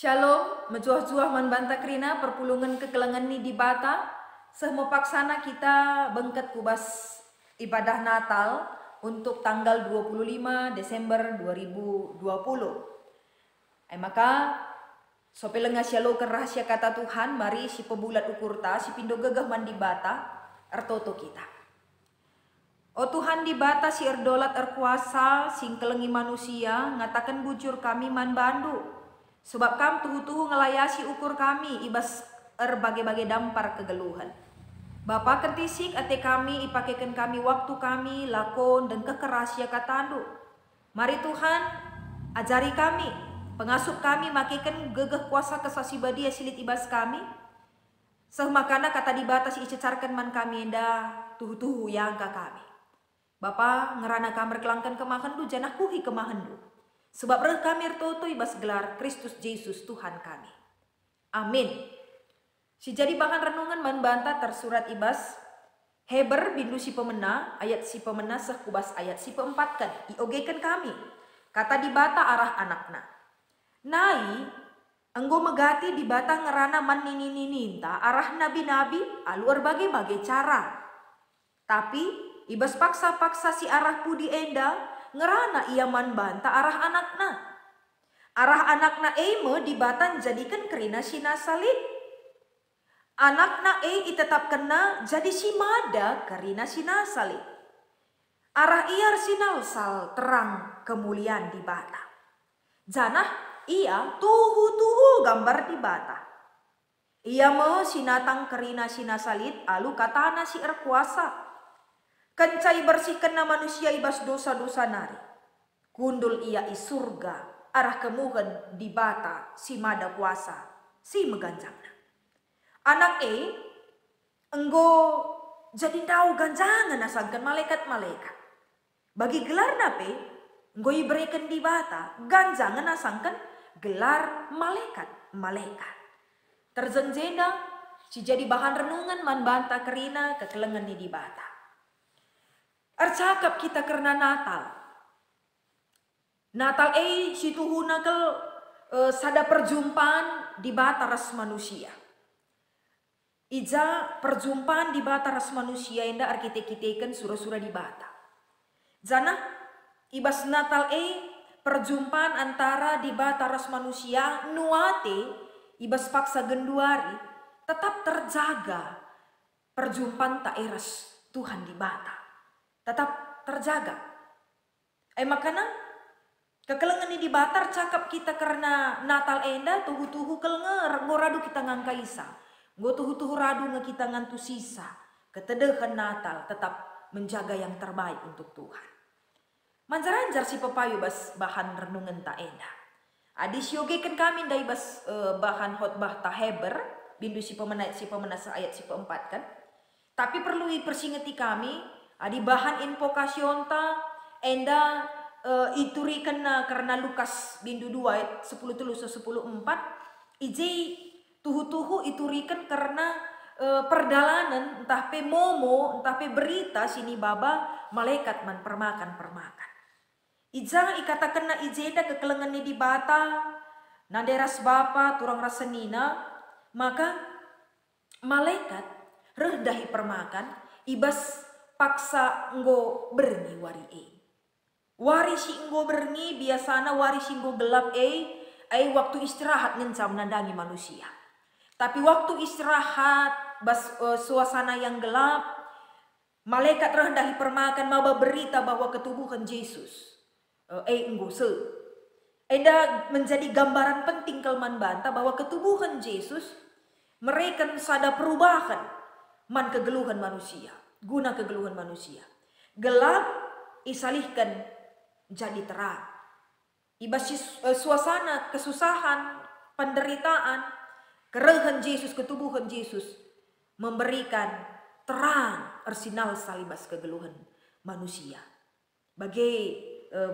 Shalom, menjuah-juah manbanta krina perpulungan kekelengan ni di bata. Semua paksana kita bengket kubas ibadah Natal untuk tanggal 25 Desember 2020. Maka sopelenga sialokan rahasia kata Tuhan, mari si pebulat ukurta, si pindo gegah mandi bata, ertoto kita. O Tuhan di bata si erdolat erkuasa, sing kelengi manusia, ngatakan bujur kami man bandu. Sebab kam tuhu-tuhu ngelayasi ukur kami ibas bagai-bagai dampar kegeluhan. Bapa kentisik ate kami ipakekan kami waktu kami lakon dan kekerasia katandu. Mari Tuhan ajari kami, pengasup kami makekan gegeh kuasa kesasibadia silit ibas kami. Sehmakana kata di batas icecarkan man kami enda tuhu-tuhu yang kami. Bapa ngerana kamar kelangkan kemahandu janah kuhi kemahandu. Sebab reh kami ertoto ibas gelar Kristus Yesus Tuhan kami. Amin. Si jadi bahan renungan manbanta tersurat ibas Heber bindu si pemena ayat si pemena sekubas ayat si peempatkan iogekan kami. Kata di bata arah anakna. Nai enggo megati di bata ngerana man nini-nininta arah nabi-nabi aluar bagai-bagai cara. Tapi ibas paksa-paksa si arah pudi enda ngerana ia man banta arah anakna. Arah anakna eme dibatan jadikan kerina sina salib. Anakna tetap kena jadi si mada kerina sina salib. Arah iar sinalsal terang kemuliaan di bata. Janah ia tuhu-tuhu gambar di bata. Ia me sinatang kerina sina salib alu katana si erkuasa. Kencai bersihkan manusia ibas dosa-dosa nari. Kundul ia i surga, arah kemuhen di bata si mada kuasa, si meganjangna. Anak enggo jadi tahu ganjangan asangkan malaikat-malaikat. Bagi gelar nape, enggo iberikan di bata, ganjangan asangkan gelar malaikat-malaikat. Terjenjena, si jadi bahan renungan man banta kerina kekelengan ni di bata. Ercakap kita karena Natal. Natal situhu nakel sada perjumpaan di bata ras manusia. Ija perjumpaan di bata ras manusia inda arkitek-kiteken surah-surah di bata. Jana ibas Natal perjumpaan antara di bata ras manusia nuate ibas paksa genduari tetap terjaga perjumpaan tak eras Tuhan di bata. Tetap terjaga. Makanya kekelengan ini dibatar cakap kita karena Natal enda tuhu-tuhu kelnger ngoradu kita ngangkaisa. Ngo tuhu-tuhu radu nge kita ngantu sisa. Ketedehan Natal tetap menjaga yang terbaik untuk Tuhan. Manjar-anjar si pepayu bas bahan renungan tak enda. Adis yogekan kami dari bas bahan khotbah ta Heber bindu si pemena ayat si peempat kan. Tapi perlu persingeti kami adi bahan invokasion ta enda iturikan karena Lukas bindu 2 10 tulus 10 4 ije tuhu-tuhu iturikan karena perdalanan entah pe momo entah pe berita sini baba malaikat man permakan ija ikatakan na ijeda kekelengan ni di bata naderas bapa turang rasenina maka malaikat rehdahi permakan ibas paksa enggo berni wari wari si enggo berni biasana wari si enggo gelap waktu istirahat ngencam nandangi manusia. Tapi waktu istirahat bas suasana yang gelap malaikat rendahi permakan maba berita bahwa ketubuhan Yesus enggo se enda menjadi gambaran penting kelman banta bahwa ketubuhan Yesus mereka sada perubahan man kegeluhan manusia. Guna kegeluhan manusia. Gelap isalihkan jadi terang. Ibas suasana kesusahan, penderitaan, kerehan Yesus, ketubuhan Yesus memberikan terang ersinal salibas kegeluhan manusia. Bagi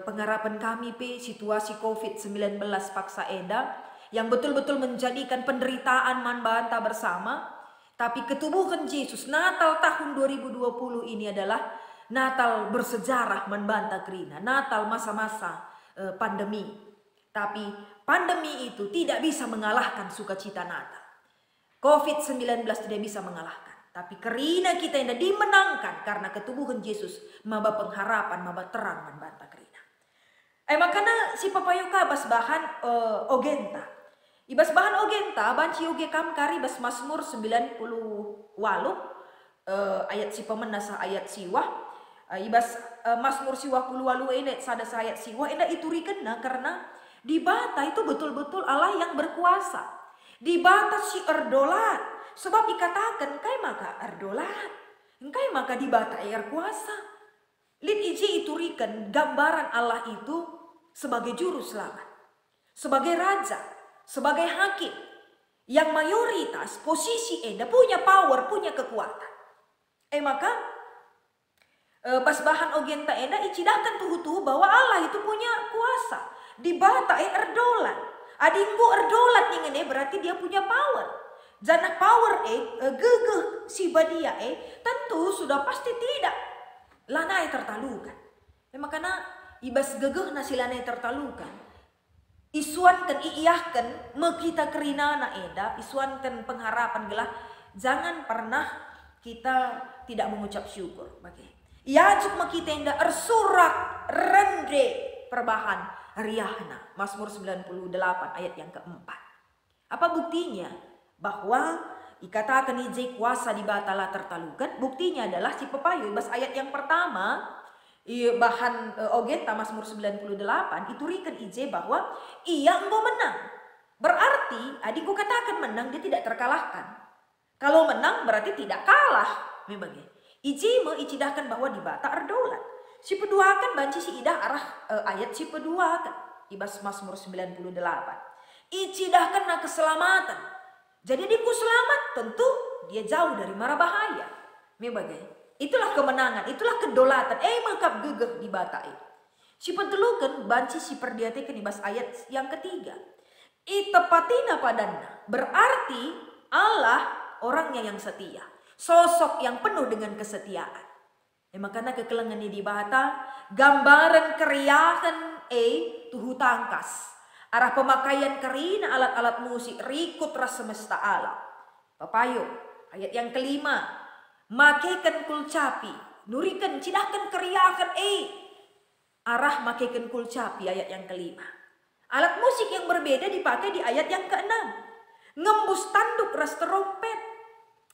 pengharapan kami situasi COVID-19 paksa enda yang betul-betul menjadikan penderitaan man banta bersama. Tapi ketubuhan Yesus Natal tahun 2020 ini adalah Natal bersejarah manbanta krina. Natal masa-masa pandemi. Tapi pandemi itu tidak bisa mengalahkan sukacita Natal. COVID-19 tidak bisa mengalahkan. Tapi kerina kita yang dimenangkan karena ketubuhan Yesus, maba pengharapan, maba terang membantah kerina. Makanya si papayo kabas bahan ogenta. Ibas bahan ogenta, banci oge kam kari bas Mazmur 98 ayat si pemenasa ayat siwah. Ibas Mazmur siwah puluh walu ini sada ayat siwah enda iturikan karena di bata itu betul-betul Allah yang berkuasa. Di bata si erdolat, sebab dikatakan kai maka erdolat, kai maka di bata air kuasa. Lid iji iturikan gambaran Allah itu sebagai juru selamat, sebagai raja, sebagai hakim yang mayoritas posisi enda punya power, punya kekuatan. Maka pas bahan ogenta enda icidakan tuhu-tuhu bahwa Allah itu punya kuasa. Di bata erdolat. Adinggu erdolat nih berarti dia punya power. Jana power gegeh si badia tentu sudah pasti tidak lanai tertalukan. Makanya ibas gegeh nasi lanai tertalukan. Isuankan iiyahkan mekita kerinana eda, isuankan pengharapan gelah jangan pernah kita tidak mengucap syukur. Yajuk mekita enda ersurak rende perbahan riahna. Mazmur 98 ayat yang keempat. Apa buktinya? Bahwa dikatakan ije kuasa di batala tertalukan. Buktinya adalah si pepayu bas ayat yang pertama bahan ogenta Mazmur 98 iturikan ije bahwa ia engkau menang. Berarti adikku katakan menang, dia tidak terkalahkan. Kalau menang berarti tidak kalah. Memang ije icidahkan bahwa di bata erdolat. Si peduakan banci si idah arah ayat si peduakan ibas Mazmur 98. Icidahkan na keselamatan. Jadi adikku selamat, tentu dia jauh dari mara bahaya. Memang itulah kemenangan, itulah kedolatan. Mangkap gegeh di bata itu. Si pentelukan banci si perdiatekan ibas ayat yang ketiga. Itepatina padanna, berarti Allah orangnya yang setia, sosok yang penuh dengan kesetiaan. Makanya kekelengan di bata gambaran keriahan tuhu tangkas arah pemakaian kerina alat-alat musik rikut ras semesta alam. Papayo ayat yang kelima, makaikan kulcapi nurikan cidahkan keriahan arah makaikan kulcapi ayat yang kelima. Alat musik yang berbeda dipakai di ayat yang keenam. Ngembus tanduk ras terompet.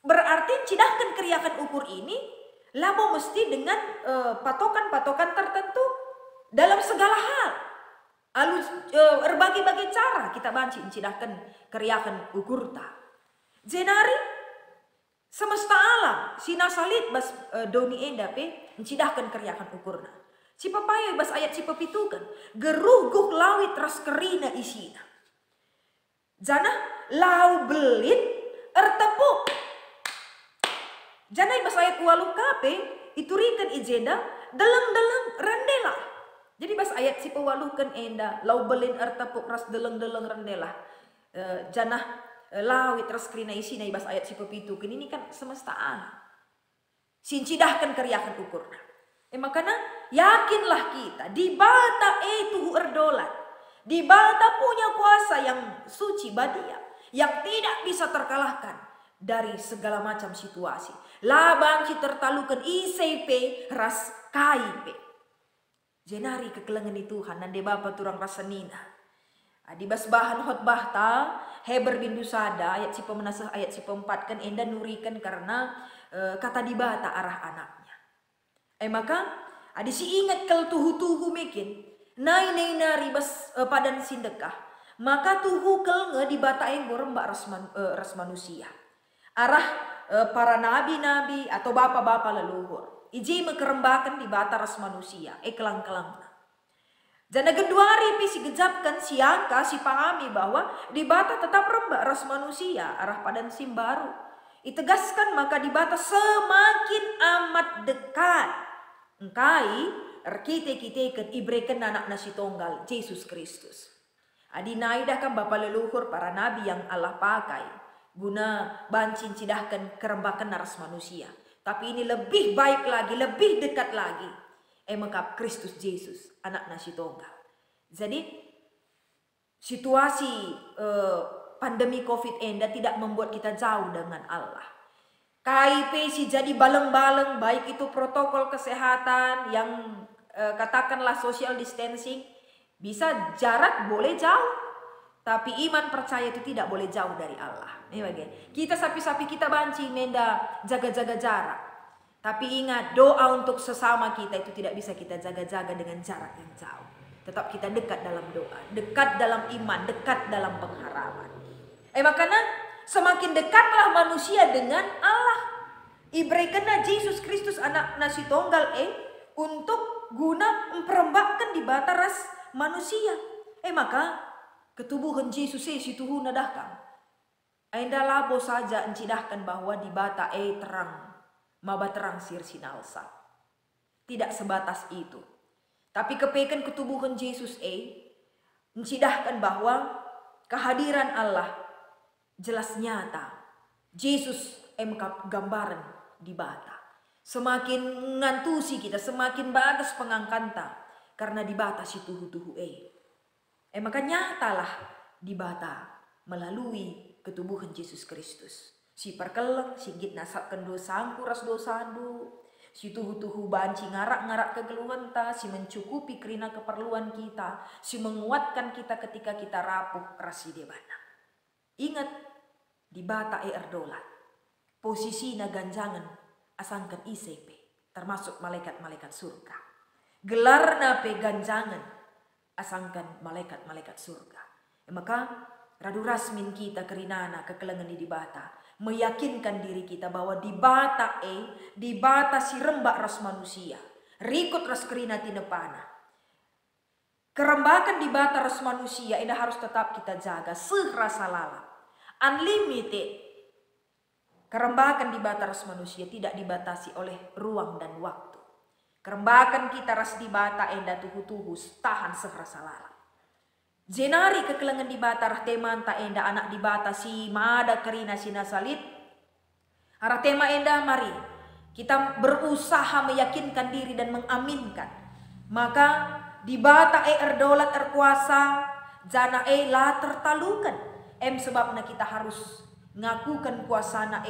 Berarti cidahkan keriahan ukur ini labo mesti dengan patokan-patokan tertentu dalam segala hal. Berbagai-bagai cara kita banci cidahkan keriahan ukur ta. Jenari semesta alam sinasalit bas doni endape cidahkan keriahan ukurna. Si papaya bas ayat si pepitukan geruguh lawit ras kerina isina. Jana lau belit ertepuk. Jana bas ayat walu kape iturikan ijenda deleng-deleng rendela. Jadi bas ayat si pewalukan enda lau belin ertepuk ras deleng-deleng rendela. Jana lawit ras kerina isina bas ayat si pepitukan ini kan semesta alam. Sincidahkan keriahan ukurna. Makanya yakinlah kita di bata tuhu erdolat. Di bata punya kuasa yang suci badia. Yang tidak bisa terkalahkan dari segala macam situasi. Labang si tertalukan ICP ras KIP. Jenari kekelengan di Tuhan nande bapa turang rasa nina. Adibas bahan khotbah ta heber bindu sada ayat si pemenasah ayat si peempat kan enda nurikan karena kata di bata arah anaknya. Maka adi si ingat kal tuhu-tuhu mekin nai nari bas padan sindekah maka tuhu kal nge di bata enggor mbak ras manusia arah para nabi-nabi atau bapak-bapak leluhur iji mekerembakan di bata ras manusia kelang-kelang. Jana geduari si gejapkan siangka si pahami bahwa di bata tetap rembak ras manusia arah padan sim baru. Itegaskan maka di bata semakin amat dekat. Engkai erkite-kitekan ibrekan anak nasi tunggal Yesus Kristus. Adi naidahkan bapak leluhur para nabi yang Allah pakai guna bancin cidahkan kerembakan ras manusia. Tapi ini lebih baik lagi, lebih dekat lagi. Mengkap Kristus Yesus, anak nasi tunggal. Jadi situasi pandemi COVID enda tidak membuat kita jauh dengan Allah. KIP si jadi baleng-baleng, baik itu protokol kesehatan yang katakanlah social distancing, bisa jarak boleh jauh. Tapi iman percaya itu tidak boleh jauh dari Allah. Kita sapi-sapi kita banci menda jaga-jaga jarak. Tapi ingat, doa untuk sesama kita itu tidak bisa kita jaga-jaga dengan jarak yang jauh. Tetap kita dekat dalam doa, dekat dalam iman, dekat dalam pengharapan. Makanya semakin dekatlah manusia dengan Allah. Ibraikanlah Yesus Kristus anak nasi tunggal untuk guna memperembakkan di bataras manusia. Maka ketubuhan Yesus situhu nadahkan. Ainda labo saja encidahkan bahwa di bata terang, maba terang sir sinalsa. Tidak sebatas itu. Tapi kepekan ketubuhan Yesus encidahkan bahwa kehadiran Allah jelas nyata. Yesus gambaran di bata. Semakin ngantusi kita, semakin batas pengangkanta. Karena di bata si tuhu-tuhu maka nyatalah di bata melalui ketubuhan Yesus Kristus. Si perkeleng, si git nasabkan dosaku ras dosandu. Si tuhu-tuhu banci ngarak-ngarak kegeluhan ta, si mencukupi kerina keperluan kita, si menguatkan kita ketika kita rapuh rasi debana. Ingat, di bata erdolat, posisi na ganjangan asangkan ICP, termasuk malaikat-malaikat surga. Gelar na pe ganjangan asangkan malaikat-malaikat surga. Maka radu rasmin kita kerinana kekelengan di bata, meyakinkan diri kita bahwa di bata si rembak ras manusia, rikut ras kerina tinepana. Kerembakan di bata ras manusia ini harus tetap kita jaga serasa lala. Unlimited. Kerembakan di bata ras manusia tidak dibatasi oleh ruang dan waktu. Kerembakan kita ras di bata enda tuhu-tuhu tahan serasa lala. Jenari kekelengan di bata rah temanta enda anak di bata si mada kerina sina salit. Arah tema enda mari kita berusaha meyakinkan diri dan mengaminkan. Maka di bata erdolat erkuasa jana la tertalukan. Sebabna kita harus ngakukan kuasana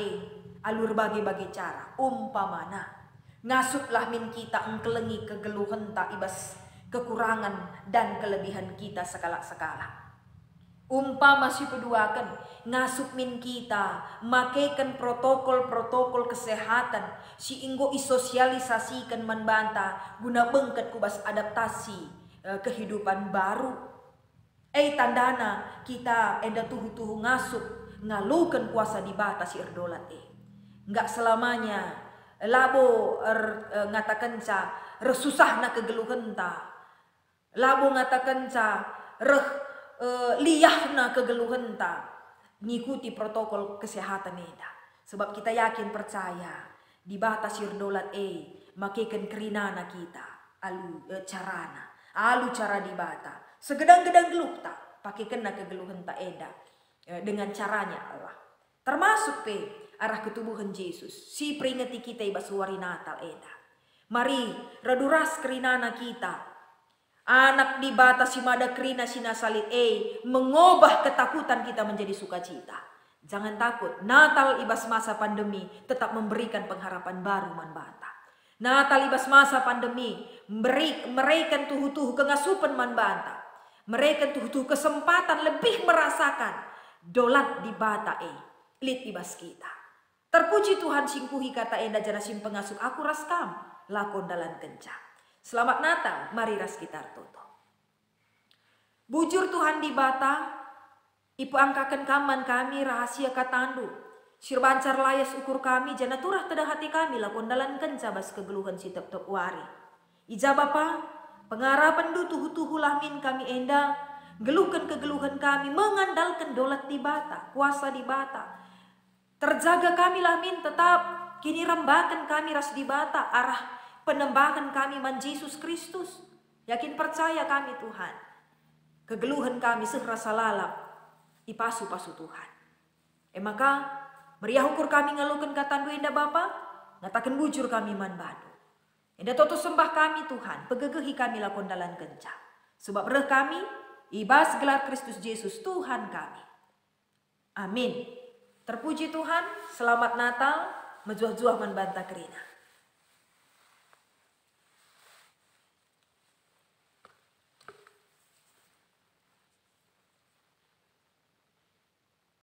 alur bagi-bagi cara. Umpamana ngasuplah min kita engkelengi kegeluhan tak ibas kekurangan dan kelebihan kita sekala-sekala. Umpama si peduakan ngasup min kita makaikan protokol-protokol kesehatan si inggo isosialisasikan membanta guna bengket kubas adaptasi kehidupan baru. Tandana kita enda tuhu-tuhu ngasup ngalukan kuasa di bata si erdolat Enggak selamanya labo ngatakan ca resusah na kegeluhan ta. Labo ngatakan ca liyah na kegeluhan ta. Ngikuti protokol kesehatan eda. Sebab kita yakin percaya di bata sirdolat makikan kerinana kita alu carana alu cara di bata segedang-gedang geluk ta pakai kena kegeluhan ta eda dengan caranya Allah. Termasuk arah ketubuhan Yesus. Si peringati kita ibasuari Natal eda. Mari raduras kerinana kita. Anak di bata si mada kerina sina salit mengubah ketakutan kita menjadi sukacita. Jangan takut. Natal ibas masa pandemi tetap memberikan pengharapan baru man bata. Natal ibas masa pandemi mereka tuhu-tuhu kengasupan man bata. Mereka tuhu-tuhu kesempatan lebih merasakan dolat di bata lit ibas kita. Terpuji Tuhan singkuhi kata enda jana sim pengasuh aku raskam lakon dalan kencang. Selamat Natal, mari ras kita toto. Bujur Tuhan di bata, ipu angkakan kaman kami rahasia katandu. Sirbancar layas ukur kami jana turah tada hati kami lakon dalan kenca bas kegeluhan si tep-tep wari. Ija bapa, pengarapan du tuhu-tuhu lamin kami enda, geluhkan kegeluhan kami mengandalkan dolat di bata, kuasa di bata. Terjaga kami lamin tetap kini rembakan kami ras di bata arah penembakan kami man Yesus Kristus. Yakin percaya kami Tuhan. Kegeluhan kami serasa lalap ipasu-pasu Tuhan. Maka meriah ukur kami ngalukan katandu enda Bapa, ngatakan bujur kami man badu. Enda toto sembah kami Tuhan, pegegehi kami lakon dalan kencang. Sebab reh kami ibas gelar Kristus Yesus Tuhan kami. Amin. Terpuji Tuhan, selamat Natal, menjuah-juah membantah kerina.